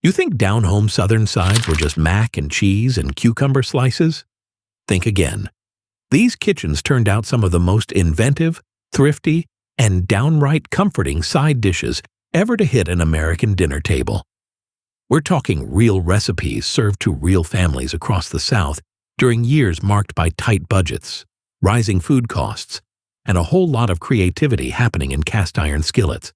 You think down-home southern sides were just mac and cheese and cucumber slices? Think again. These kitchens turned out some of the most inventive, thrifty, and downright comforting side dishes ever to hit an American dinner table. We're talking real recipes served to real families across the South during years marked by tight budgets, rising food costs, and a whole lot of creativity happening in cast-iron skillets.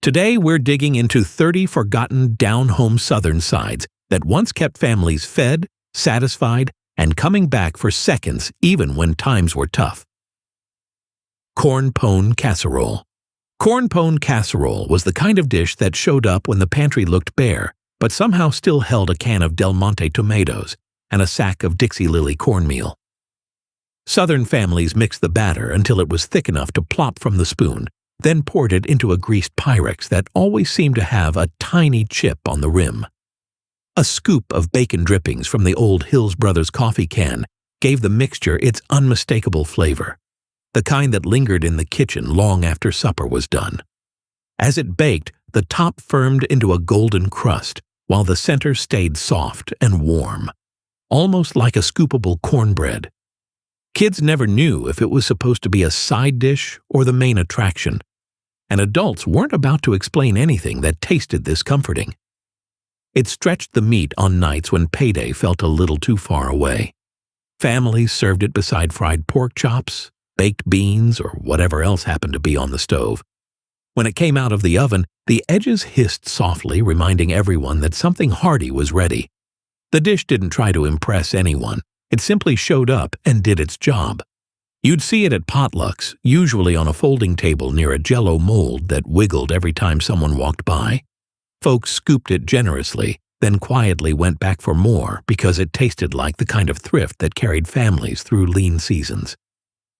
Today, we're digging into 30 forgotten down-home southern sides that once kept families fed, satisfied, and coming back for seconds even when times were tough. Corn pone casserole. Corn pone casserole was the kind of dish that showed up when the pantry looked bare, but somehow still held a can of Del Monte tomatoes and a sack of Dixie Lily cornmeal. Southern families mixed the batter until it was thick enough to plop from the spoon, then poured it into a greased Pyrex that always seemed to have a tiny chip on the rim. A scoop of bacon drippings from the old Hills Brothers coffee can gave the mixture its unmistakable flavor, the kind that lingered in the kitchen long after supper was done. As it baked, the top firmed into a golden crust, while the center stayed soft and warm, almost like a scoopable cornbread. Kids never knew if it was supposed to be a side dish or the main attraction, and adults weren't about to explain anything that tasted this comforting. It stretched the meat on nights when payday felt a little too far away. Families served it beside fried pork chops, baked beans, or whatever else happened to be on the stove. When it came out of the oven, the edges hissed softly, reminding everyone that something hearty was ready. The dish didn't try to impress anyone. It simply showed up and did its job. You'd see it at potlucks, usually on a folding table near a Jell-O mold that wiggled every time someone walked by. Folks scooped it generously, then quietly went back for more because it tasted like the kind of thrift that carried families through lean seasons.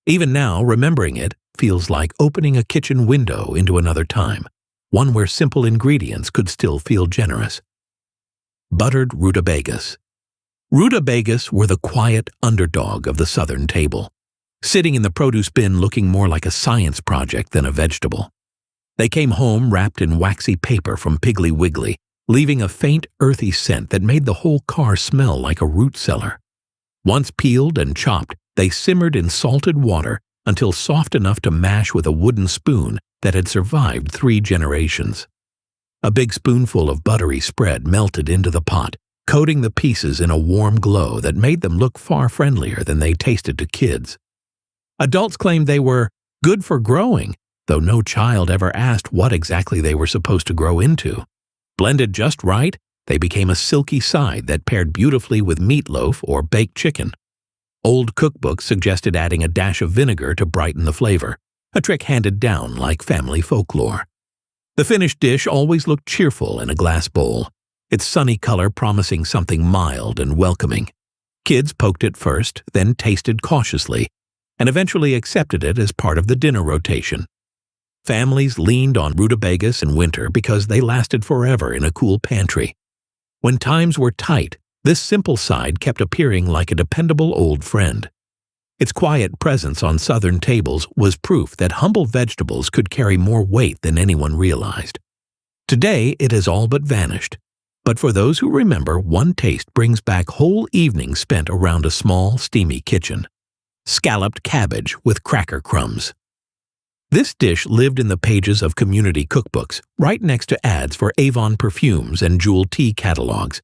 Even now, remembering it feels like opening a kitchen window into another time, one where simple ingredients could still feel generous. Buttered rutabagas. Rutabagas were the quiet underdog of the southern table, sitting in the produce bin looking more like a science project than a vegetable. They came home wrapped in waxy paper from Piggly Wiggly, leaving a faint, earthy scent that made the whole car smell like a root cellar. Once peeled and chopped, they simmered in salted water until soft enough to mash with a wooden spoon that had survived 3 generations. A big spoonful of buttery spread melted into the pot, coating the pieces in a warm glow that made them look far friendlier than they tasted to kids. Adults claimed they were good for growing, though no child ever asked what exactly they were supposed to grow into. Blended just right, they became a silky side that paired beautifully with meatloaf or baked chicken. Old cookbooks suggested adding a dash of vinegar to brighten the flavor, a trick handed down like family folklore. The finished dish always looked cheerful in a glass bowl, its sunny color promising something mild and welcoming. Kids poked it first, then tasted cautiously, and eventually accepted it as part of the dinner rotation. Families leaned on rutabagas in winter because they lasted forever in a cool pantry. When times were tight, this simple side kept appearing like a dependable old friend. Its quiet presence on southern tables was proof that humble vegetables could carry more weight than anyone realized. Today, it has all but vanished. But for those who remember, one taste brings back whole evenings spent around a small, steamy kitchen. Scalloped cabbage with cracker crumbs. This dish lived in the pages of community cookbooks, right next to ads for Avon perfumes and Jewel tea catalogs.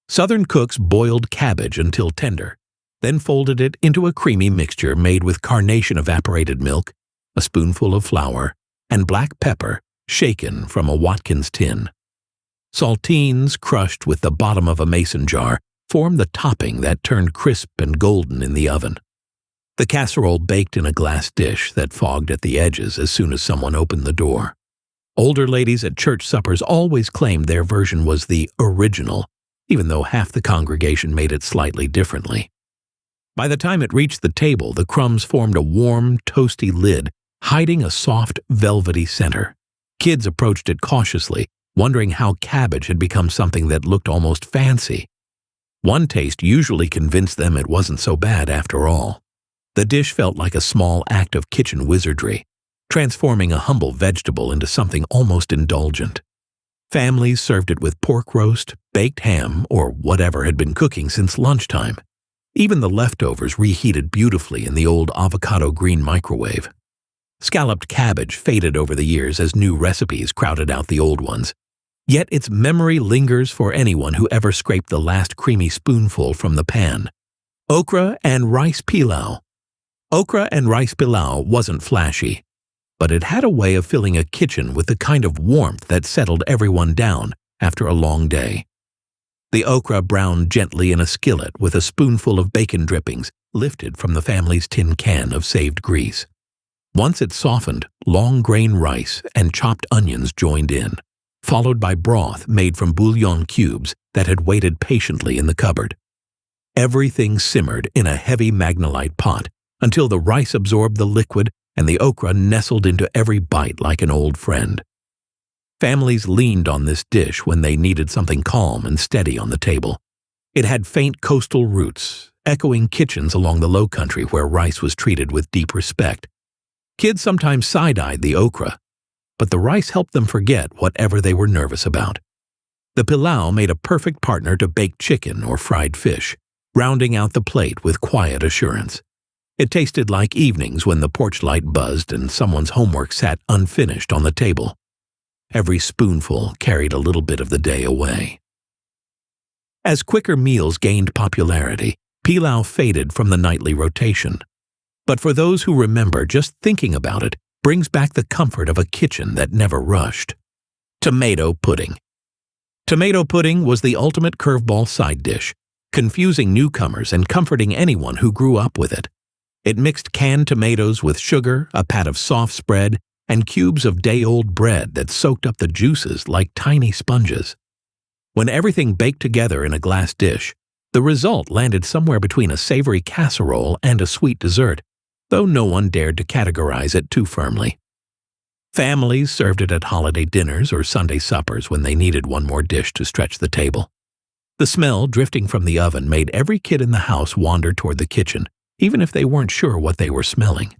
Southern cooks boiled cabbage until tender, then folded it into a creamy mixture made with carnation evaporated milk, a spoonful of flour, and black pepper shaken from a Watkins tin. Saltines crushed with the bottom of a mason jar formed the topping that turned crisp and golden in the oven. The casserole baked in a glass dish that fogged at the edges as soon as someone opened the door. Older ladies at church suppers always claimed their version was the original, even though half the congregation made it slightly differently. By the time it reached the table, the crumbs formed a warm, toasty lid, hiding a soft, velvety center. Kids approached it cautiously, wondering how cabbage had become something that looked almost fancy. One taste usually convinced them it wasn't so bad after all. The dish felt like a small act of kitchen wizardry, transforming a humble vegetable into something almost indulgent. Families served it with pork roast, baked ham, or whatever had been cooking since lunchtime. Even the leftovers reheated beautifully in the old avocado green microwave. Scalloped cabbage faded over the years as new recipes crowded out the old ones. Yet its memory lingers for anyone who ever scraped the last creamy spoonful from the pan. Okra and rice pilau. Okra and rice pilau wasn't flashy, but it had a way of filling a kitchen with the kind of warmth that settled everyone down after a long day. The okra browned gently in a skillet with a spoonful of bacon drippings lifted from the family's tin can of saved grease. Once it softened, long-grain rice and chopped onions joined in, followed by broth made from bouillon cubes that had waited patiently in the cupboard. Everything simmered in a heavy Magnolite pot until the rice absorbed the liquid and the okra nestled into every bite like an old friend. Families leaned on this dish when they needed something calm and steady on the table. It had faint coastal roots, echoing kitchens along the low country where rice was treated with deep respect. Kids sometimes side-eyed the okra, but the rice helped them forget whatever they were nervous about. The pilau made a perfect partner to baked chicken or fried fish, rounding out the plate with quiet assurance. It tasted like evenings when the porch light buzzed and someone's homework sat unfinished on the table. Every spoonful carried a little bit of the day away. As quicker meals gained popularity, pilau faded from the nightly rotation. But for those who remember, just thinking about it brings back the comfort of a kitchen that never rushed. Tomato pudding. Tomato pudding was the ultimate curveball side dish, confusing newcomers and comforting anyone who grew up with it. It mixed canned tomatoes with sugar, a pat of soft spread, and cubes of day-old bread that soaked up the juices like tiny sponges. When everything baked together in a glass dish, the result landed somewhere between a savory casserole and a sweet dessert, though no one dared to categorize it too firmly. Families served it at holiday dinners or Sunday suppers when they needed one more dish to stretch the table. The smell drifting from the oven made every kid in the house wander toward the kitchen, even if they weren't sure what they were smelling.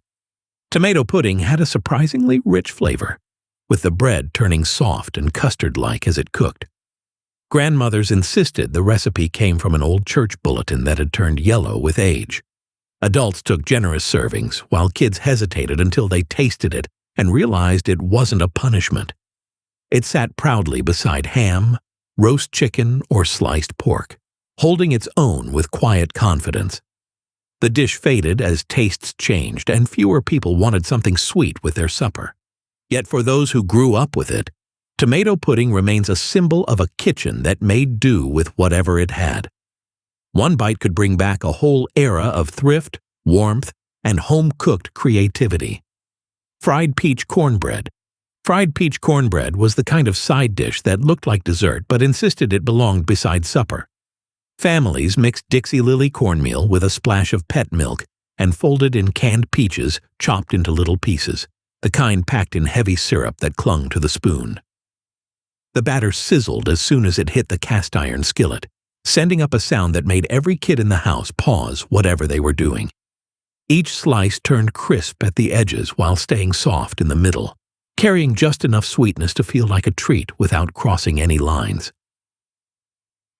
Tomato pudding had a surprisingly rich flavor, with the bread turning soft and custard-like as it cooked. Grandmothers insisted the recipe came from an old church bulletin that had turned yellow with age. Adults took generous servings, while kids hesitated until they tasted it and realized it wasn't a punishment. It sat proudly beside ham, roast chicken, or sliced pork, holding its own with quiet confidence. The dish faded as tastes changed and fewer people wanted something sweet with their supper. Yet for those who grew up with it, tomato pudding remains a symbol of a kitchen that made do with whatever it had. One bite could bring back a whole era of thrift, warmth, and home-cooked creativity. Fried peach cornbread. Fried peach cornbread was the kind of side dish that looked like dessert but insisted it belonged beside supper. Families mixed Dixie lily cornmeal with a splash of pet milk and folded in canned peaches chopped into little pieces, the kind packed in heavy syrup that clung to the spoon. The batter sizzled as soon as it hit the cast-iron skillet, sending up a sound that made every kid in the house pause whatever they were doing. Each slice turned crisp at the edges while staying soft in the middle, carrying just enough sweetness to feel like a treat without crossing any lines.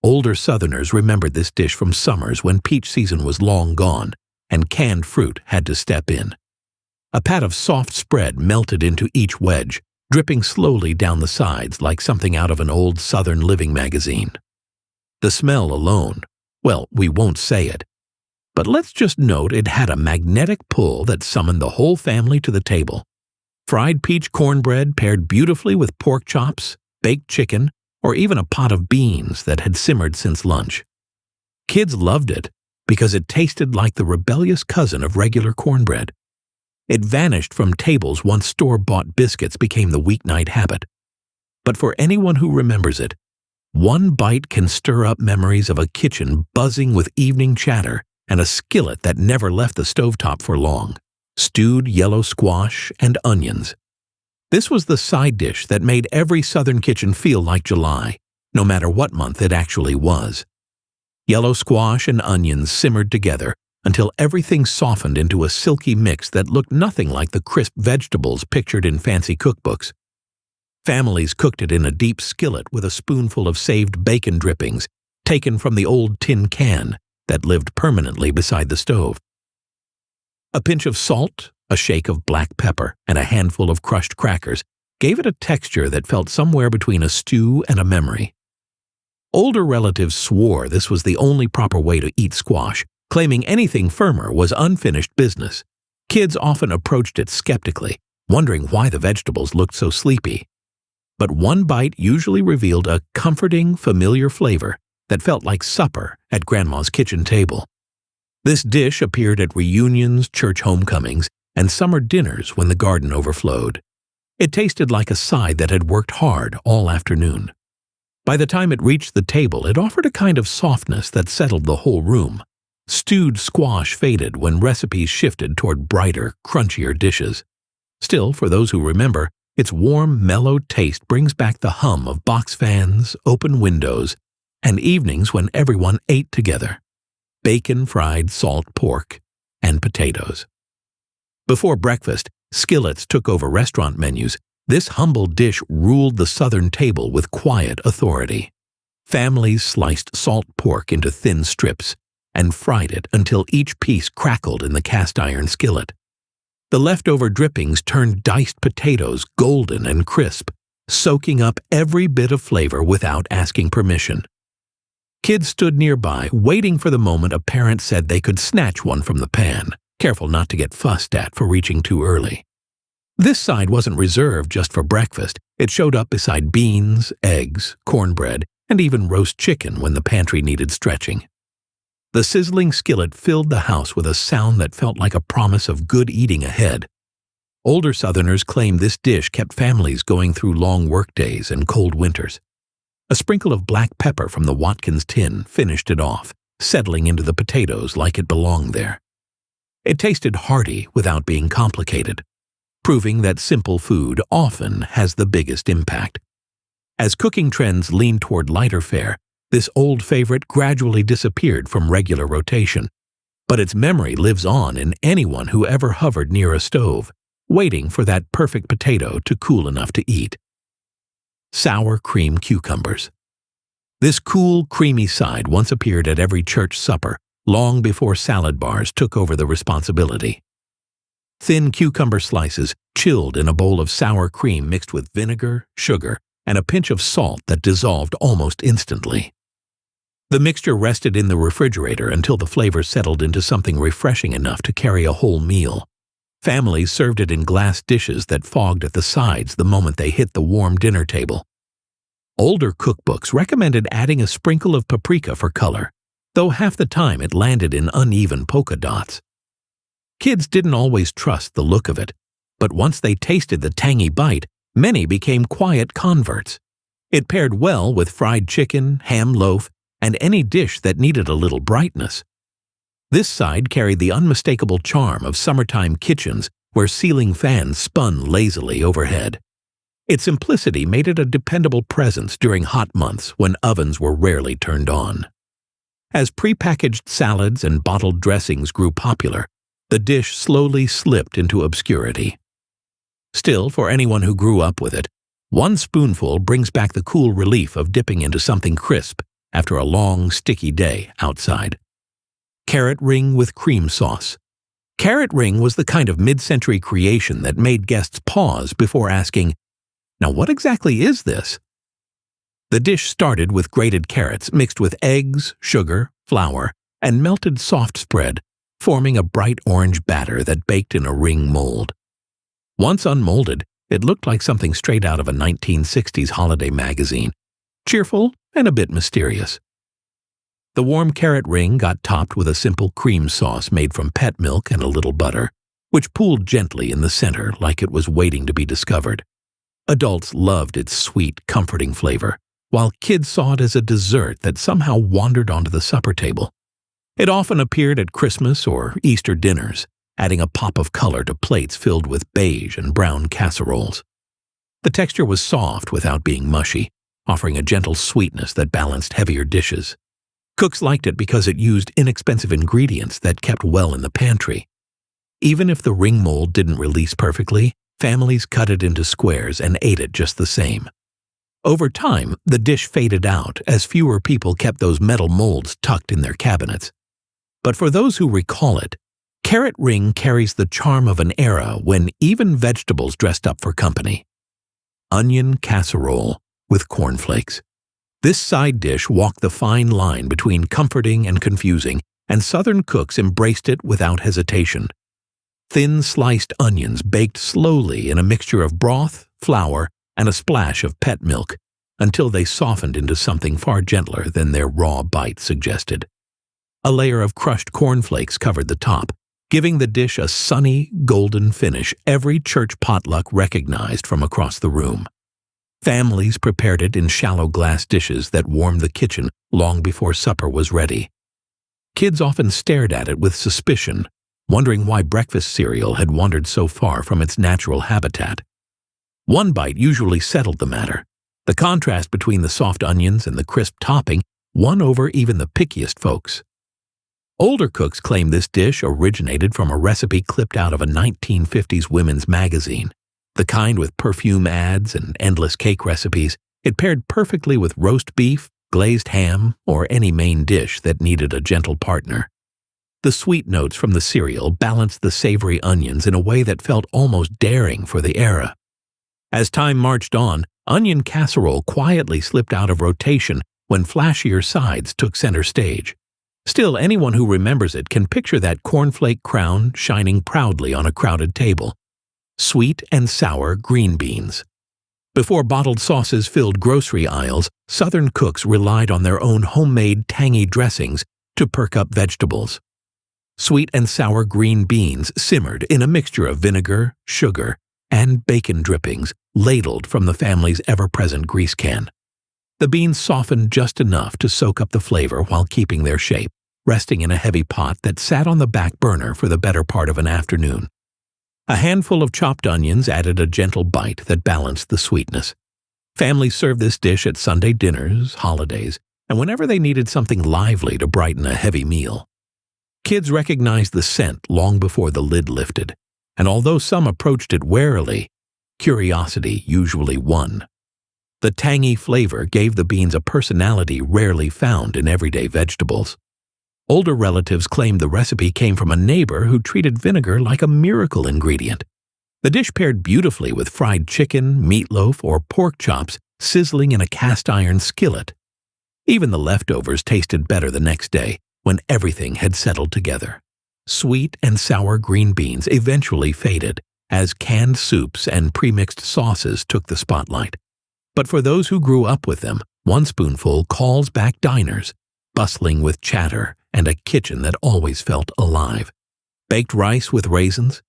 Older Southerners remembered this dish from summers when peach season was long gone and canned fruit had to step in. A pat of soft spread melted into each wedge, dripping slowly down the sides like something out of an old Southern living magazine. The smell alone, well, we won't say it, but let's just note it had a magnetic pull that summoned the whole family to the table. Fried peach cornbread paired beautifully with pork chops, baked chicken, or even a pot of beans that had simmered since lunch. Kids loved it because it tasted like the rebellious cousin of regular cornbread. It vanished from tables once store-bought biscuits became the weeknight habit. But for anyone who remembers it, one bite can stir up memories of a kitchen buzzing with evening chatter and a skillet that never left the stovetop for long, stewed yellow squash and onions. This was the side dish that made every Southern kitchen feel like July, no matter what month it actually was. Yellow squash and onions simmered together until everything softened into a silky mix that looked nothing like the crisp vegetables pictured in fancy cookbooks. Families cooked it in a deep skillet with a spoonful of saved bacon drippings taken from the old tin can that lived permanently beside the stove. A pinch of salt, a shake of black pepper, and a handful of crushed crackers gave it a texture that felt somewhere between a stew and a memory. Older relatives swore this was the only proper way to eat squash, claiming anything firmer was unfinished business. Kids often approached it skeptically, wondering why the vegetables looked so sleepy. But one bite usually revealed a comforting, familiar flavor that felt like supper at Grandma's kitchen table. This dish appeared at reunions, church homecomings, and summer dinners when the garden overflowed. It tasted like a side that had worked hard all afternoon. By the time it reached the table, it offered a kind of softness that settled the whole room. Stewed squash faded when recipes shifted toward brighter, crunchier dishes. Still, for those who remember, its warm, mellow taste brings back the hum of box fans, open windows, and evenings when everyone ate together. Bacon-fried salt pork and potatoes. Before breakfast, skillets took over restaurant menus. This humble dish ruled the southern table with quiet authority. Families sliced salt pork into thin strips and fried it until each piece crackled in the cast-iron skillet. The leftover drippings turned diced potatoes golden and crisp, soaking up every bit of flavor without asking permission. Kids stood nearby, waiting for the moment a parent said they could snatch one from the pan, careful not to get fussed at for reaching too early. This side wasn't reserved just for breakfast. It showed up beside beans, eggs, cornbread, and even roast chicken when the pantry needed stretching. The sizzling skillet filled the house with a sound that felt like a promise of good eating ahead. Older Southerners claimed this dish kept families going through long workdays and cold winters. A sprinkle of black pepper from the Watkins tin finished it off, settling into the potatoes like it belonged there. It tasted hearty without being complicated, proving that simple food often has the biggest impact. As cooking trends leaned toward lighter fare, this old favorite gradually disappeared from regular rotation, but its memory lives on in anyone who ever hovered near a stove, waiting for that perfect potato to cool enough to eat. Sour cream cucumbers. This cool, creamy side once appeared at every church supper, long before salad bars took over the responsibility. Thin cucumber slices chilled in a bowl of sour cream mixed with vinegar, sugar, and a pinch of salt that dissolved almost instantly. The mixture rested in the refrigerator until the flavor settled into something refreshing enough to carry a whole meal. Families served it in glass dishes that fogged at the sides the moment they hit the warm dinner table. Older cookbooks recommended adding a sprinkle of paprika for color, though half the time it landed in uneven polka dots. Kids didn't always trust the look of it, but once they tasted the tangy bite, many became quiet converts. It paired well with fried chicken, ham loaf, and any dish that needed a little brightness. This side carried the unmistakable charm of summertime kitchens where ceiling fans spun lazily overhead. Its simplicity made it a dependable presence during hot months when ovens were rarely turned on. As prepackaged salads and bottled dressings grew popular, the dish slowly slipped into obscurity. Still, for anyone who grew up with it, one spoonful brings back the cool relief of dipping into something crisp after a long, sticky day outside. Carrot ring with cream sauce. Carrot ring was the kind of mid-century creation that made guests pause before asking, "Now what exactly is this?" The dish started with grated carrots mixed with eggs, sugar, flour, and melted soft spread, forming a bright orange batter that baked in a ring mold. Once unmolded, it looked like something straight out of a 1960s holiday magazine, cheerful and a bit mysterious. The warm carrot ring got topped with a simple cream sauce made from pet milk and a little butter, which pooled gently in the center like it was waiting to be discovered. Adults loved its sweet, comforting flavor, while kids saw it as a dessert that somehow wandered onto the supper table. It often appeared at Christmas or Easter dinners, adding a pop of color to plates filled with beige and brown casseroles. The texture was soft without being mushy, offering a gentle sweetness that balanced heavier dishes. Cooks liked it because it used inexpensive ingredients that kept well in the pantry. Even if the ring mold didn't release perfectly, families cut it into squares and ate it just the same. Over time, the dish faded out as fewer people kept those metal molds tucked in their cabinets. But for those who recall it, carrot ring carries the charm of an era when even vegetables dressed up for company. Onion casserole with cornflakes. This side dish walked the fine line between comforting and confusing, and Southern cooks embraced it without hesitation. Thin sliced onions baked slowly in a mixture of broth, flour, and a splash of pet milk until they softened into something far gentler than their raw bite suggested. A layer of crushed cornflakes covered the top, giving the dish a sunny, golden finish every church potluck recognized from across the room. Families prepared it in shallow glass dishes that warmed the kitchen long before supper was ready. Kids often stared at it with suspicion, wondering why breakfast cereal had wandered so far from its natural habitat. One bite usually settled the matter. The contrast between the soft onions and the crisp topping won over even the pickiest folks. Older cooks claim this dish originated from a recipe clipped out of a 1950s women's magazine. The kind with perfume ads and endless cake recipes, it paired perfectly with roast beef, glazed ham, or any main dish that needed a gentle partner. The sweet notes from the cereal balanced the savory onions in a way that felt almost daring for the era. As time marched on, onion casserole quietly slipped out of rotation when flashier sides took center stage. Still, anyone who remembers it can picture that cornflake crown shining proudly on a crowded table. Sweet and sour green beans. Before bottled sauces filled grocery aisles, Southern cooks relied on their own homemade tangy dressings to perk up vegetables. Sweet and sour green beans simmered in a mixture of vinegar, sugar, and bacon drippings ladled from the family's ever-present grease can. The beans softened just enough to soak up the flavor while keeping their shape, resting in a heavy pot that sat on the back burner for the better part of an afternoon. A handful of chopped onions added a gentle bite that balanced the sweetness. Families served this dish at Sunday dinners, holidays, and whenever they needed something lively to brighten a heavy meal. Kids recognized the scent long before the lid lifted, and although some approached it warily, curiosity usually won. The tangy flavor gave the beans a personality rarely found in everyday vegetables. Older relatives claimed the recipe came from a neighbor who treated vinegar like a miracle ingredient. The dish paired beautifully with fried chicken, meatloaf, or pork chops sizzling in a cast-iron skillet. Even the leftovers tasted better the next day when everything had settled together. Sweet and sour green beans eventually faded as canned soups and premixed sauces took the spotlight. But for those who grew up with them, one spoonful calls back diners, bustling with chatter and a kitchen that always felt alive. Baked rice with raisins?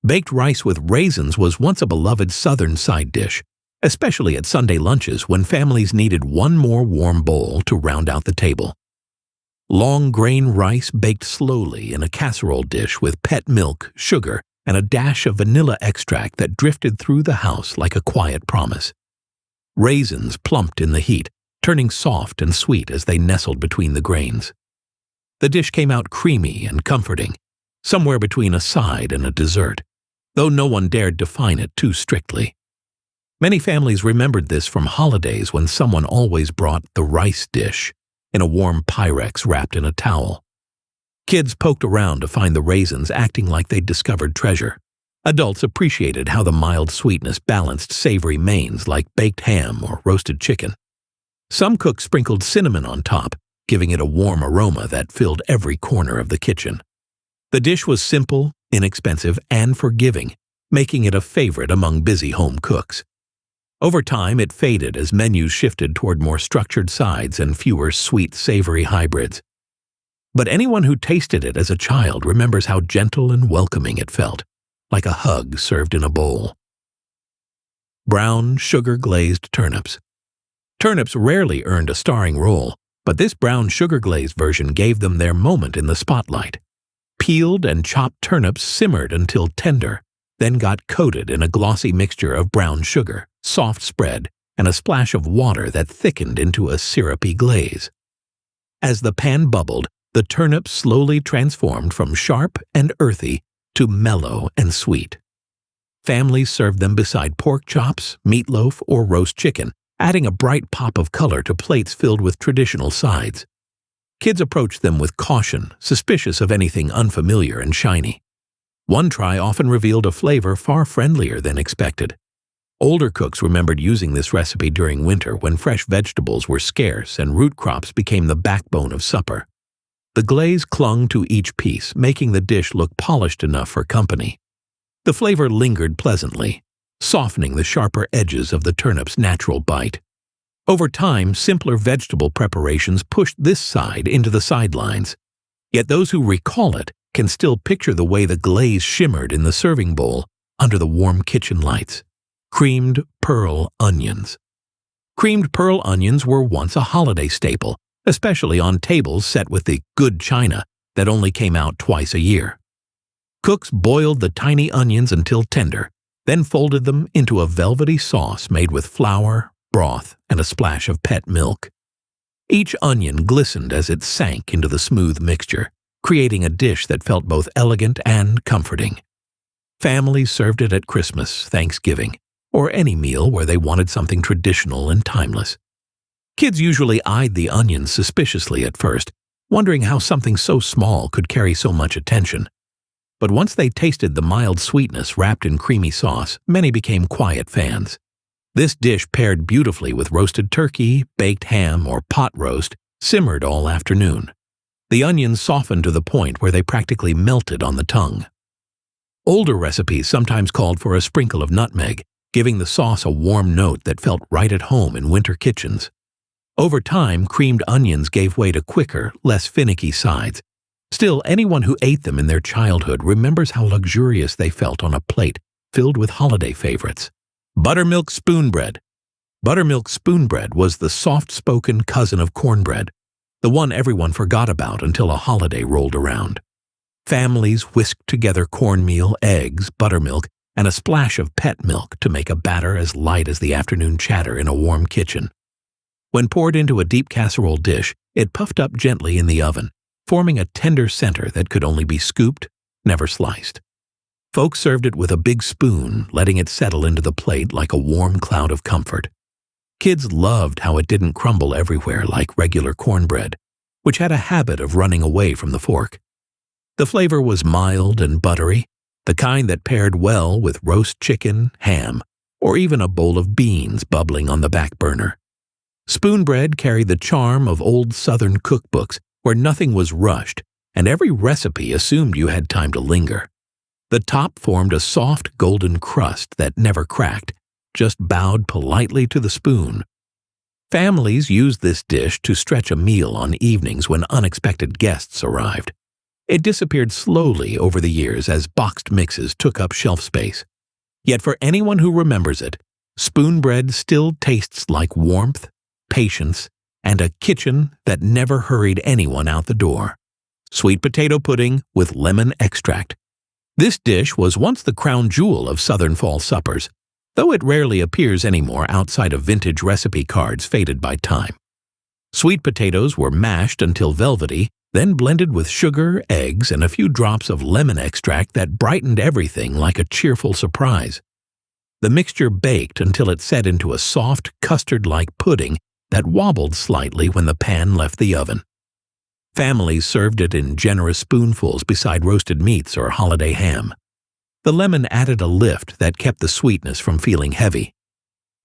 Baked rice with raisins was once a beloved Southern side dish, especially at Sunday lunches when families needed one more warm bowl to round out the table. Long grain rice baked slowly in a casserole dish with pet milk, sugar, and a dash of vanilla extract that drifted through the house like a quiet promise. Raisins plumped in the heat, turning soft and sweet as they nestled between the grains. The dish came out creamy and comforting, somewhere between a side and a dessert, though no one dared define it too strictly. Many families remembered this from holidays when someone always brought the rice dish in a warm Pyrex wrapped in a towel. Kids poked around to find the raisins acting like they'd discovered treasure. Adults appreciated how the mild sweetness balanced savory mains like baked ham or roasted chicken. Some cooks sprinkled cinnamon on top, giving it a warm aroma that filled every corner of the kitchen. The dish was simple, inexpensive, and forgiving, making it a favorite among busy home cooks. Over time, it faded as menus shifted toward more structured sides and fewer sweet, savory hybrids. But anyone who tasted it as a child remembers how gentle and welcoming it felt, like a hug served in a bowl. Brown, sugar-glazed turnips. Turnips rarely earned a starring role, but this brown sugar-glazed version gave them their moment in the spotlight. Peeled and chopped turnips simmered until tender, then got coated in a glossy mixture of brown sugar, soft spread, and a splash of water that thickened into a syrupy glaze. As the pan bubbled, the turnips slowly transformed from sharp and earthy to mellow and sweet. Families served them beside pork chops, meatloaf, or roast chicken, adding a bright pop of color to plates filled with traditional sides. Kids approached them with caution, suspicious of anything unfamiliar and shiny. One try often revealed a flavor far friendlier than expected. Older cooks remembered using this recipe during winter when fresh vegetables were scarce and root crops became the backbone of supper. The glaze clung to each piece, making the dish look polished enough for company. The flavor lingered pleasantly, softening the sharper edges of the turnip's natural bite. Over time, simpler vegetable preparations pushed this side into the sidelines. Yet those who recall it can still picture the way the glaze shimmered in the serving bowl under the warm kitchen lights. Creamed pearl onions. Creamed pearl onions were once a holiday staple, especially on tables set with the good china that only came out twice a year. Cooks boiled the tiny onions until tender, then folded them into a velvety sauce made with flour, broth, and a splash of pet milk. Each onion glistened as it sank into the smooth mixture, creating a dish that felt both elegant and comforting. Families served it at Christmas, Thanksgiving, or any meal where they wanted something traditional and timeless. Kids usually eyed the onions suspiciously at first, wondering how something so small could carry so much attention. But once they tasted the mild sweetness wrapped in creamy sauce, many became quiet fans. This dish paired beautifully with roasted turkey, baked ham, or pot roast, simmered all afternoon. The onions softened to the point where they practically melted on the tongue. Older recipes sometimes called for a sprinkle of nutmeg, giving the sauce a warm note that felt right at home in winter kitchens. Over time, creamed onions gave way to quicker, less finicky sides. Still, anyone who ate them in their childhood remembers how luxurious they felt on a plate filled with holiday favorites. Buttermilk spoonbread. Buttermilk spoonbread was the soft-spoken cousin of cornbread, the one everyone forgot about until a holiday rolled around. Families whisked together cornmeal, eggs, buttermilk, and a splash of pet milk to make a batter as light as the afternoon chatter in a warm kitchen. When poured into a deep casserole dish, it puffed up gently in the oven, forming a tender center that could only be scooped, never sliced. Folks served it with a big spoon, letting it settle into the plate like a warm cloud of comfort. Kids loved how it didn't crumble everywhere like regular cornbread, which had a habit of running away from the fork. The flavor was mild and buttery, the kind that paired well with roast chicken, ham, or even a bowl of beans bubbling on the back burner. Spoonbread carried the charm of old Southern cookbooks where nothing was rushed and every recipe assumed you had time to linger. The top formed a soft golden crust that never cracked, just bowed politely to the spoon. Families used this dish to stretch a meal on evenings when unexpected guests arrived. It disappeared slowly over the years as boxed mixes took up shelf space. Yet for anyone who remembers it, spoonbread still tastes like warmth, patience, and a kitchen that never hurried anyone out the door. Sweet potato pudding with lemon extract. This dish was once the crown jewel of Southern fall suppers, though it rarely appears anymore outside of vintage recipe cards faded by time. Sweet potatoes were mashed until velvety, then blended with sugar, eggs, and a few drops of lemon extract that brightened everything like a cheerful surprise. The mixture baked until it set into a soft, custard-like pudding that wobbled slightly when the pan left the oven. Families served it in generous spoonfuls beside roasted meats or holiday ham. The lemon added a lift that kept the sweetness from feeling heavy.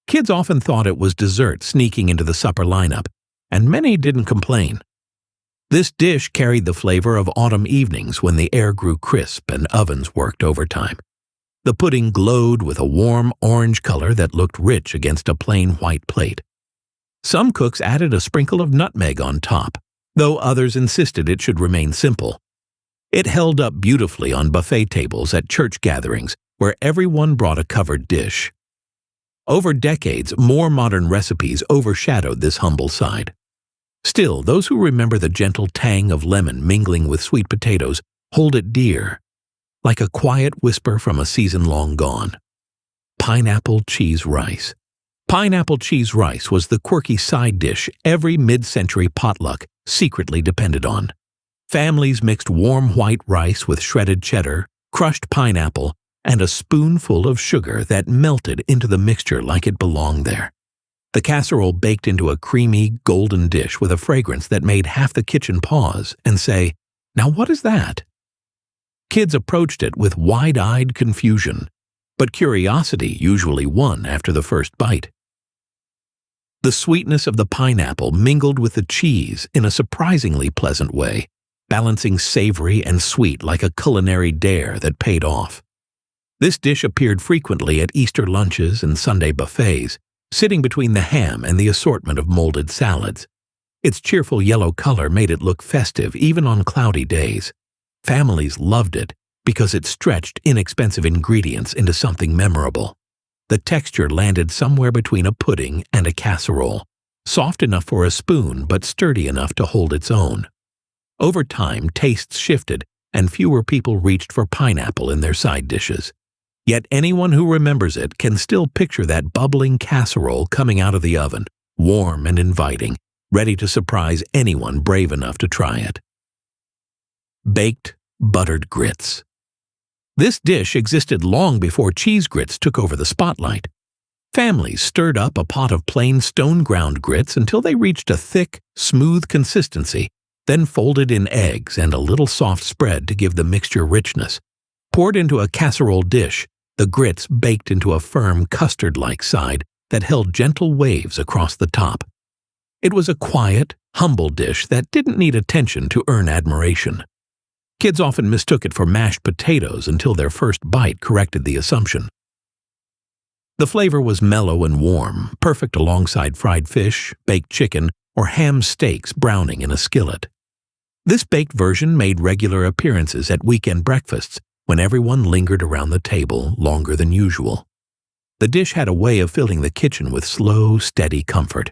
Kids often thought it was dessert sneaking into the supper lineup, and many didn't complain. This dish carried the flavor of autumn evenings when the air grew crisp and ovens worked overtime. The pudding glowed with a warm orange color that looked rich against a plain white plate. Some cooks added a sprinkle of nutmeg on top, though others insisted it should remain simple. It held up beautifully on buffet tables at church gatherings where everyone brought a covered dish. Over decades, more modern recipes overshadowed this humble side. Still, those who remember the gentle tang of lemon mingling with sweet potatoes hold it dear, like a quiet whisper from a season long gone. Pineapple cheese rice. Pineapple cheese rice was the quirky side dish every mid-century potluck secretly depended on. Families mixed warm white rice with shredded cheddar, crushed pineapple, and a spoonful of sugar that melted into the mixture like it belonged there. The casserole baked into a creamy, golden dish with a fragrance that made half the kitchen pause and say, "Now what is that?" Kids approached it with wide-eyed confusion, but curiosity usually won after the first bite. The sweetness of the pineapple mingled with the cheese in a surprisingly pleasant way, balancing savory and sweet like a culinary dare that paid off. This dish appeared frequently at Easter lunches and Sunday buffets, sitting between the ham and the assortment of molded salads. Its cheerful yellow color made it look festive even on cloudy days. Families loved it because it stretched inexpensive ingredients into something memorable. The texture landed somewhere between a pudding and a casserole, soft enough for a spoon but sturdy enough to hold its own. Over time, tastes shifted and fewer people reached for pineapple in their side dishes. Yet anyone who remembers it can still picture that bubbling casserole coming out of the oven, warm and inviting, ready to surprise anyone brave enough to try it. Baked buttered grits. This dish existed long before cheese grits took over the spotlight. Families stirred up a pot of plain stone-ground grits until they reached a thick, smooth consistency, then folded in eggs and a little soft spread to give the mixture richness. Poured into a casserole dish, the grits baked into a firm custard-like side that held gentle waves across the top. It was a quiet, humble dish that didn't need attention to earn admiration. Kids often mistook it for mashed potatoes until their first bite corrected the assumption. The flavor was mellow and warm, perfect alongside fried fish, baked chicken, or ham steaks browning in a skillet. This baked version made regular appearances at weekend breakfasts when everyone lingered around the table longer than usual. The dish had a way of filling the kitchen with slow, steady comfort.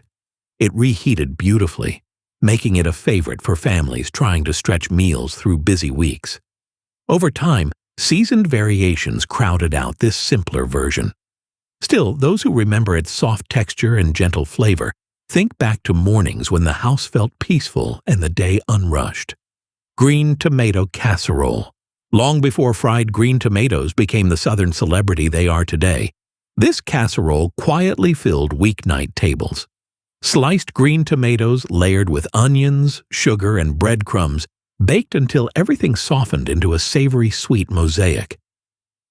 It reheated beautifully, making it a favorite for families trying to stretch meals through busy weeks. Over time, seasoned variations crowded out this simpler version. Still, those who remember its soft texture and gentle flavor think back to mornings when the house felt peaceful and the day unrushed. Green tomato casserole. Long before fried green tomatoes became the Southern celebrity they are today, this casserole quietly filled weeknight tables. Sliced green tomatoes layered with onions, sugar, and breadcrumbs, baked until everything softened into a savory sweet mosaic.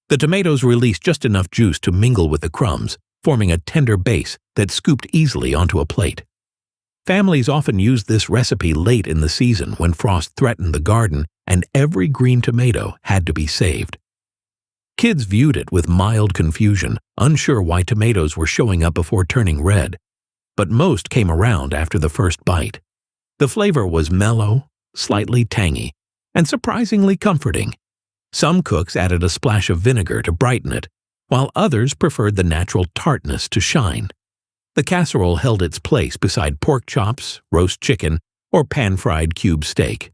The tomatoes released just enough juice to mingle with the crumbs, forming a tender base that scooped easily onto a plate. Families often used this recipe late in the season when frost threatened the garden and every green tomato had to be saved. Kids viewed it with mild confusion, unsure why tomatoes were showing up before turning red. But most came around after the first bite. The flavor was mellow, slightly tangy, and surprisingly comforting. Some cooks added a splash of vinegar to brighten it, while others preferred the natural tartness to shine. The casserole held its place beside pork chops, roast chicken, or pan-fried cube steak.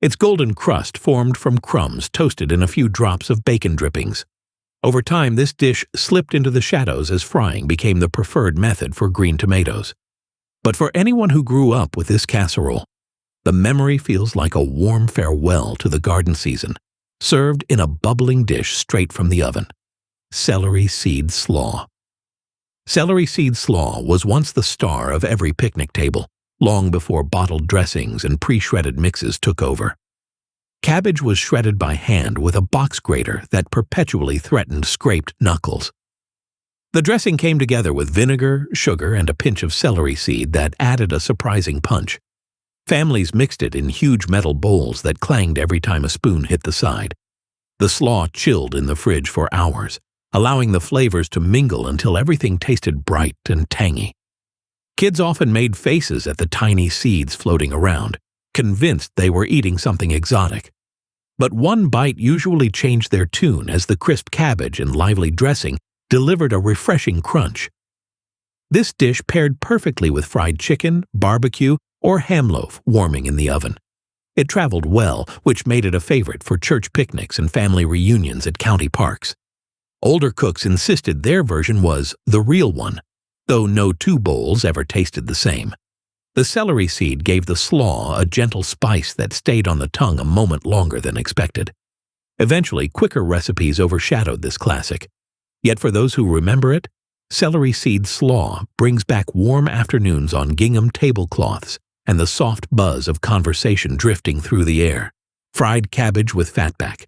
Its golden crust formed from crumbs toasted in a few drops of bacon drippings. Over time, this dish slipped into the shadows as frying became the preferred method for green tomatoes. But for anyone who grew up with this casserole, the memory feels like a warm farewell to the garden season, served in a bubbling dish straight from the oven. Celery seed slaw. Celery seed slaw was once the star of every picnic table, long before bottled dressings and pre-shredded mixes took over. Cabbage was shredded by hand with a box grater that perpetually threatened scraped knuckles. The dressing came together with vinegar, sugar, and a pinch of celery seed that added a surprising punch. Families mixed it in huge metal bowls that clanged every time a spoon hit the side. The slaw chilled in the fridge for hours, allowing the flavors to mingle until everything tasted bright and tangy. Kids often made faces at the tiny seeds floating around, convinced they were eating something exotic. But one bite usually changed their tune as the crisp cabbage and lively dressing delivered a refreshing crunch. This dish paired perfectly with fried chicken, barbecue, or ham loaf warming in the oven. It traveled well, which made it a favorite for church picnics and family reunions at county parks. Older cooks insisted their version was the real one, though no two bowls ever tasted the same. The celery seed gave the slaw a gentle spice that stayed on the tongue a moment longer than expected. Eventually, quicker recipes overshadowed this classic. Yet for those who remember it, celery seed slaw brings back warm afternoons on gingham tablecloths and the soft buzz of conversation drifting through the air. Fried cabbage with fatback.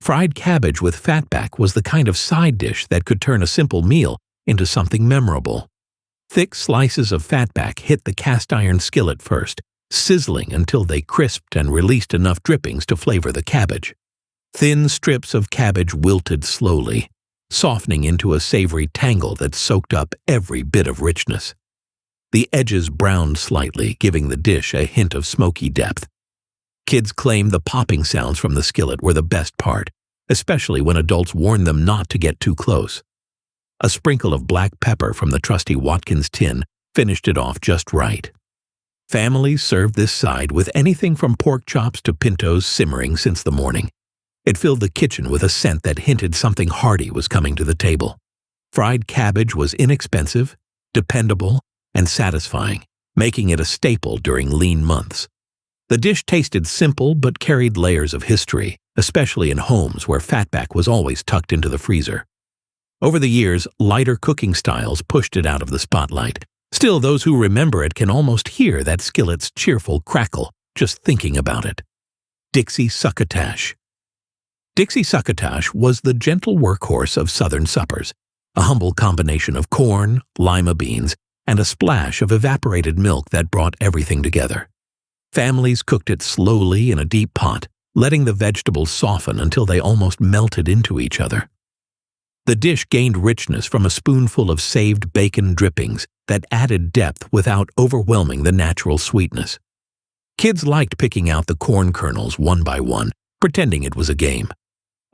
Fried cabbage with fatback was the kind of side dish that could turn a simple meal into something memorable. Thick slices of fatback hit the cast-iron skillet first, sizzling until they crisped and released enough drippings to flavor the cabbage. Thin strips of cabbage wilted slowly, softening into a savory tangle that soaked up every bit of richness. The edges browned slightly, giving the dish a hint of smoky depth. Kids claimed the popping sounds from the skillet were the best part, especially when adults warned them not to get too close. A sprinkle of black pepper from the trusty Watkins tin finished it off just right. Families served this side with anything from pork chops to pintos simmering since the morning. It filled the kitchen with a scent that hinted something hearty was coming to the table. Fried cabbage was inexpensive, dependable, and satisfying, making it a staple during lean months. The dish tasted simple but carried layers of history, especially in homes where fatback was always tucked into the freezer. Over the years, lighter cooking styles pushed it out of the spotlight. Still, those who remember it can almost hear that skillet's cheerful crackle just thinking about it. Dixie succotash. Dixie succotash was the gentle workhorse of Southern suppers, a humble combination of corn, lima beans, and a splash of evaporated milk that brought everything together. Families cooked it slowly in a deep pot, letting the vegetables soften until they almost melted into each other. The dish gained richness from a spoonful of saved bacon drippings that added depth without overwhelming the natural sweetness. Kids liked picking out the corn kernels one by one, pretending it was a game.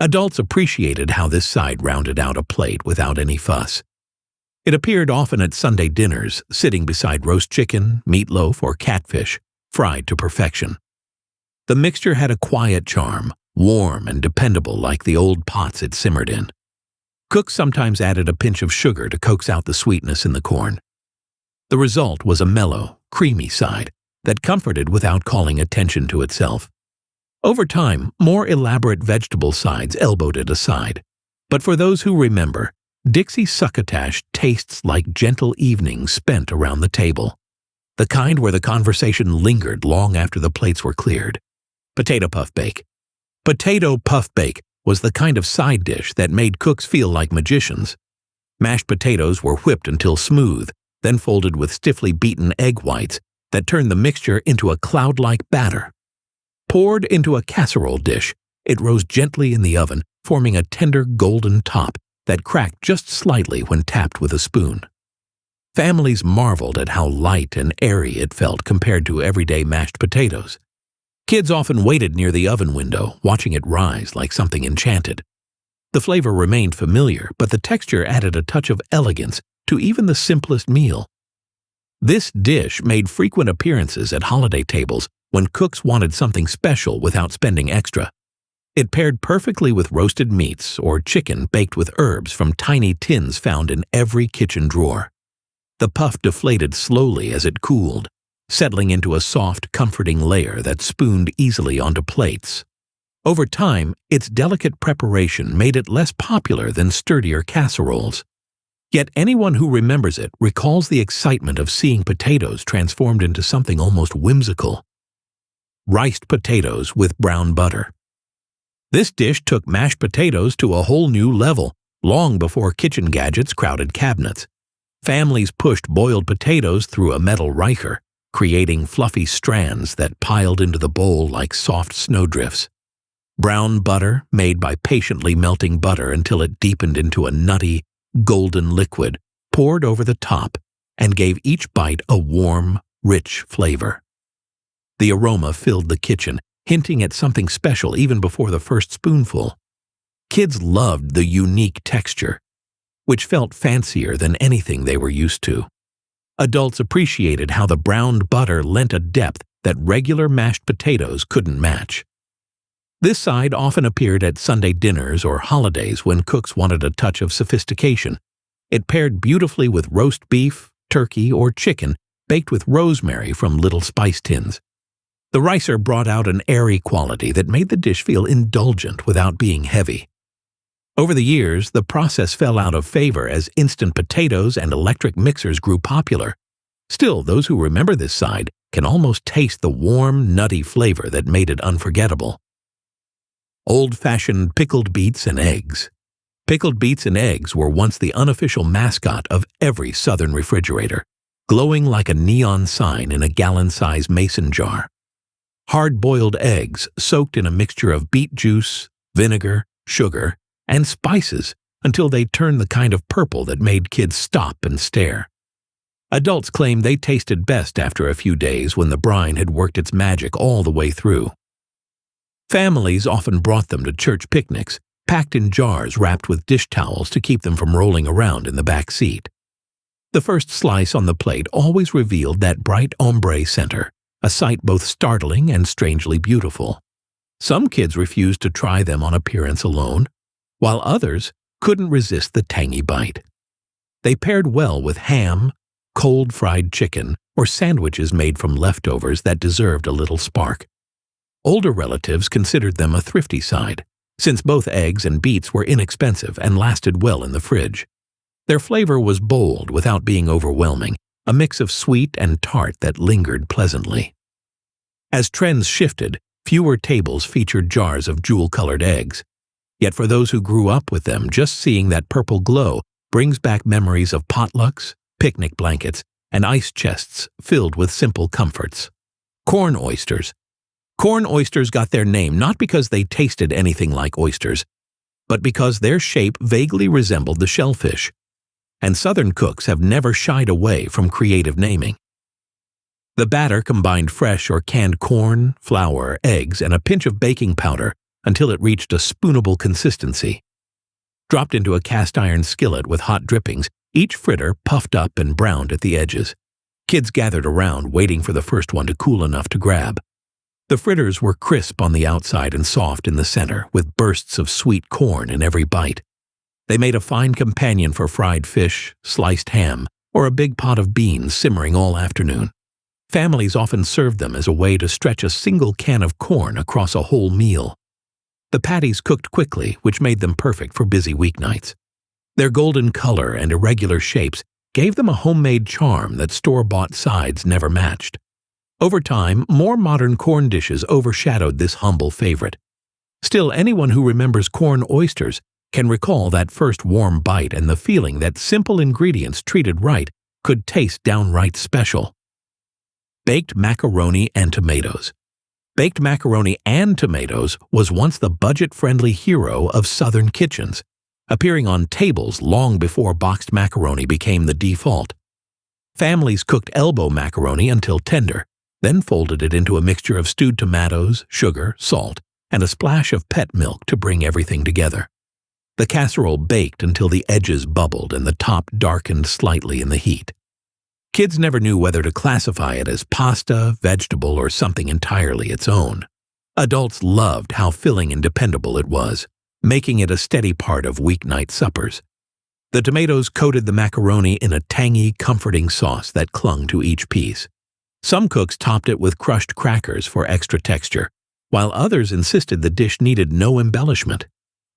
Adults appreciated how this side rounded out a plate without any fuss. It appeared often at Sunday dinners, sitting beside roast chicken, meatloaf, or catfish, fried to perfection. The mixture had a quiet charm, warm and dependable like the old pots it simmered in. Cooks sometimes added a pinch of sugar to coax out the sweetness in the corn. The result was a mellow, creamy side that comforted without calling attention to itself. Over time, more elaborate vegetable sides elbowed it aside. But for those who remember, Dixie succotash tastes like gentle evenings spent around the table, the kind where the conversation lingered long after the plates were cleared. Potato puff bake. Potato puff bake was the kind of side dish that made cooks feel like magicians. Mashed potatoes were whipped until smooth, then folded with stiffly beaten egg whites that turned the mixture into a cloud-like batter. Poured into a casserole dish, it rose gently in the oven, forming a tender golden top that cracked just slightly when tapped with a spoon. Families marveled at how light and airy it felt compared to everyday mashed potatoes. Kids often waited near the oven window, watching it rise like something enchanted. The flavor remained familiar, but the texture added a touch of elegance to even the simplest meal. This dish made frequent appearances at holiday tables when cooks wanted something special without spending extra. It paired perfectly with roasted meats or chicken baked with herbs from tiny tins found in every kitchen drawer. The puff deflated slowly as it cooled, settling into a soft, comforting layer that spooned easily onto plates. Over time, its delicate preparation made it less popular than sturdier casseroles. Yet anyone who remembers it recalls the excitement of seeing potatoes transformed into something almost whimsical. Riced potatoes with brown butter. This dish took mashed potatoes to a whole new level, long before kitchen gadgets crowded cabinets. Families pushed boiled potatoes through a metal riker, creating fluffy strands that piled into the bowl like soft snowdrifts. Brown butter, made by patiently melting butter until it deepened into a nutty, golden liquid, poured over the top and gave each bite a warm, rich flavor. The aroma filled the kitchen, hinting at something special even before the first spoonful. Kids loved the unique texture, which felt fancier than anything they were used to. Adults appreciated how the browned butter lent a depth that regular mashed potatoes couldn't match. This side often appeared at Sunday dinners or holidays when cooks wanted a touch of sophistication. It paired beautifully with roast beef, turkey, or chicken baked with rosemary from little spice tins. The ricer brought out an airy quality that made the dish feel indulgent without being heavy. Over the years, the process fell out of favor as instant potatoes and electric mixers grew popular. Still, those who remember this side can almost taste the warm, nutty flavor that made it unforgettable. Old-fashioned pickled beets and eggs. Pickled beets and eggs were once the unofficial mascot of every Southern refrigerator, glowing like a neon sign in a gallon-sized mason jar. Hard-boiled eggs soaked in a mixture of beet juice, vinegar, sugar, and spices until they turned the kind of purple that made kids stop and stare. Adults claimed they tasted best after a few days when the brine had worked its magic all the way through. Families often brought them to church picnics, packed in jars wrapped with dish towels to keep them from rolling around in the back seat. The first slice on the plate always revealed that bright ombre center, a sight both startling and strangely beautiful. Some kids refused to try them on appearance alone, while others couldn't resist the tangy bite. They paired well with ham, cold fried chicken, or sandwiches made from leftovers that deserved a little spark. Older relatives considered them a thrifty side, since both eggs and beets were inexpensive and lasted well in the fridge. Their flavor was bold without being overwhelming, a mix of sweet and tart that lingered pleasantly. As trends shifted, fewer tables featured jars of jewel-colored eggs. Yet for those who grew up with them, just seeing that purple glow brings back memories of potlucks, picnic blankets, and ice chests filled with simple comforts. Corn oysters. Corn oysters got their name not because they tasted anything like oysters, but because their shape vaguely resembled the shellfish. And Southern cooks have never shied away from creative naming. The batter combined fresh or canned corn, flour, eggs, and a pinch of baking powder until it reached a spoonable consistency. Dropped into a cast-iron skillet with hot drippings, each fritter puffed up and browned at the edges. Kids gathered around, waiting for the first one to cool enough to grab. The fritters were crisp on the outside and soft in the center, with bursts of sweet corn in every bite. They made a fine companion for fried fish, sliced ham, or a big pot of beans simmering all afternoon. Families often served them as a way to stretch a single can of corn across a whole meal. The patties cooked quickly, which made them perfect for busy weeknights. Their golden color and irregular shapes gave them a homemade charm that store-bought sides never matched. Over time, more modern corn dishes overshadowed this humble favorite. Still, anyone who remembers corn oysters can recall that first warm bite and the feeling that simple ingredients treated right could taste downright special. Baked macaroni and tomatoes. Baked macaroni and tomatoes was once the budget-friendly hero of Southern kitchens, appearing on tables long before boxed macaroni became the default. Families cooked elbow macaroni until tender, then folded it into a mixture of stewed tomatoes, sugar, salt, and a splash of pet milk to bring everything together. The casserole baked until the edges bubbled and the top darkened slightly in the heat. Kids never knew whether to classify it as pasta, vegetable, or something entirely its own. Adults loved how filling and dependable it was, making it a steady part of weeknight suppers. The tomatoes coated the macaroni in a tangy, comforting sauce that clung to each piece. Some cooks topped it with crushed crackers for extra texture, while others insisted the dish needed no embellishment.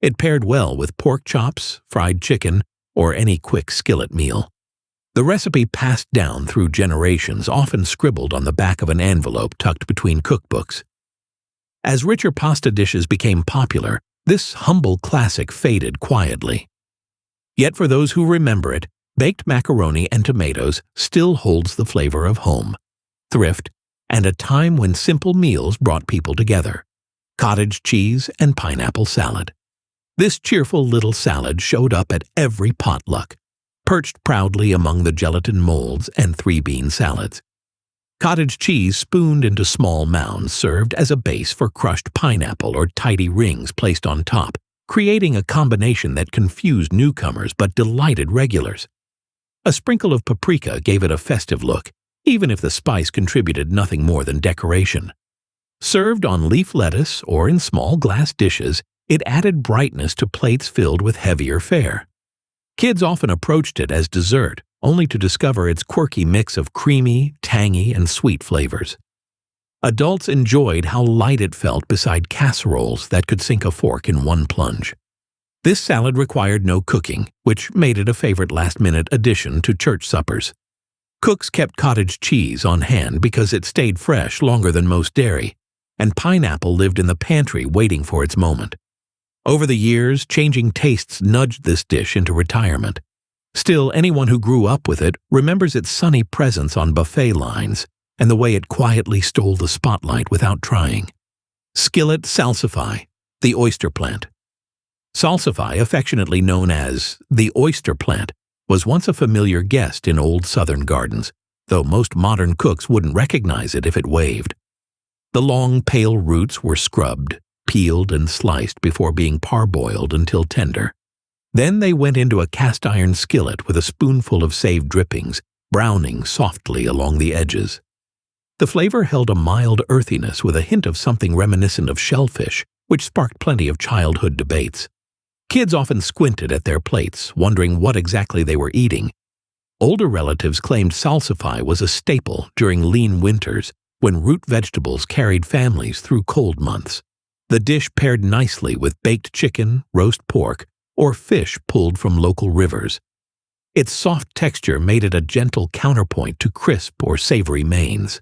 It paired well with pork chops, fried chicken, or any quick skillet meal. The recipe passed down through generations, often scribbled on the back of an envelope tucked between cookbooks. As richer pasta dishes became popular, this humble classic faded quietly. Yet for those who remember it, baked macaroni and tomatoes still holds the flavor of home, thrift, and a time when simple meals brought people together. Cottage cheese and pineapple salad. This cheerful little salad showed up at every potluck, perched proudly among the gelatin molds and three-bean salads. Cottage cheese spooned into small mounds served as a base for crushed pineapple or tidy rings placed on top, creating a combination that confused newcomers but delighted regulars. A sprinkle of paprika gave it a festive look, even if the spice contributed nothing more than decoration. Served on leaf lettuce or in small glass dishes, it added brightness to plates filled with heavier fare. Kids often approached it as dessert, only to discover its quirky mix of creamy, tangy, and sweet flavors. Adults enjoyed how light it felt beside casseroles that could sink a fork in one plunge. This salad required no cooking, which made it a favorite last-minute addition to church suppers. Cooks kept cottage cheese on hand because it stayed fresh longer than most dairy, and pineapple lived in the pantry waiting for its moment. Over the years, changing tastes nudged this dish into retirement. Still, anyone who grew up with it remembers its sunny presence on buffet lines and the way it quietly stole the spotlight without trying. Skillet Salsify, the oyster plant. Salsify, affectionately known as the oyster plant, was once a familiar guest in old southern gardens, though most modern cooks wouldn't recognize it if it waved. The long, pale roots were scrubbed, peeled, and sliced before being parboiled until tender. Then they went into a cast-iron skillet with a spoonful of saved drippings, browning softly along the edges. The flavor held a mild earthiness with a hint of something reminiscent of shellfish, which sparked plenty of childhood debates. Kids often squinted at their plates, wondering what exactly they were eating. Older relatives claimed salsify was a staple during lean winters when root vegetables carried families through cold months. The dish paired nicely with baked chicken, roast pork, or fish pulled from local rivers. Its soft texture made it a gentle counterpoint to crisp or savory mains.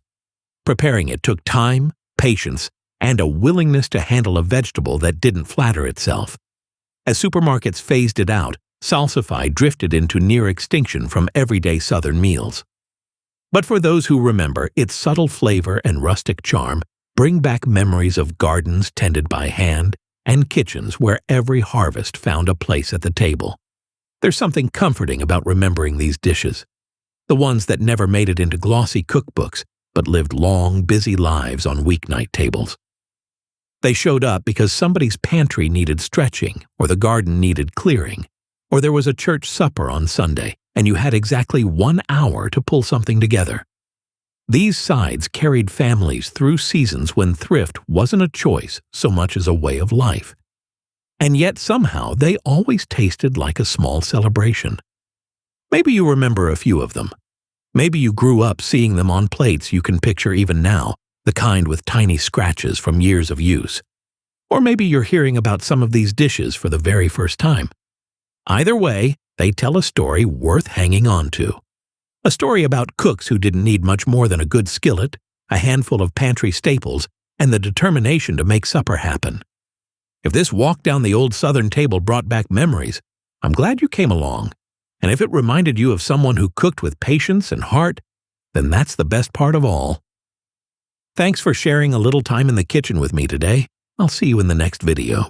Preparing it took time, patience, and a willingness to handle a vegetable that didn't flatter itself. As supermarkets phased it out, salsify drifted into near extinction from everyday Southern meals. But for those who remember, its subtle flavor and rustic charm bring back memories of gardens tended by hand and kitchens where every harvest found a place at the table. There's something comforting about remembering these dishes, the ones that never made it into glossy cookbooks but lived long, busy lives on weeknight tables. They showed up because somebody's pantry needed stretching, or the garden needed clearing, or there was a church supper on Sunday, and you had exactly 1 hour to pull something together. These sides carried families through seasons when thrift wasn't a choice so much as a way of life. And yet somehow they always tasted like a small celebration. Maybe you remember a few of them. Maybe you grew up seeing them on plates you can picture even now, the kind with tiny scratches from years of use. Or maybe you're hearing about some of these dishes for the very first time. Either way, they tell a story worth hanging on to. A story about cooks who didn't need much more than a good skillet, a handful of pantry staples, and the determination to make supper happen. If this walk down the old Southern table brought back memories, I'm glad you came along. And if it reminded you of someone who cooked with patience and heart, then that's the best part of all. Thanks for sharing a little time in the kitchen with me today. I'll see you in the next video.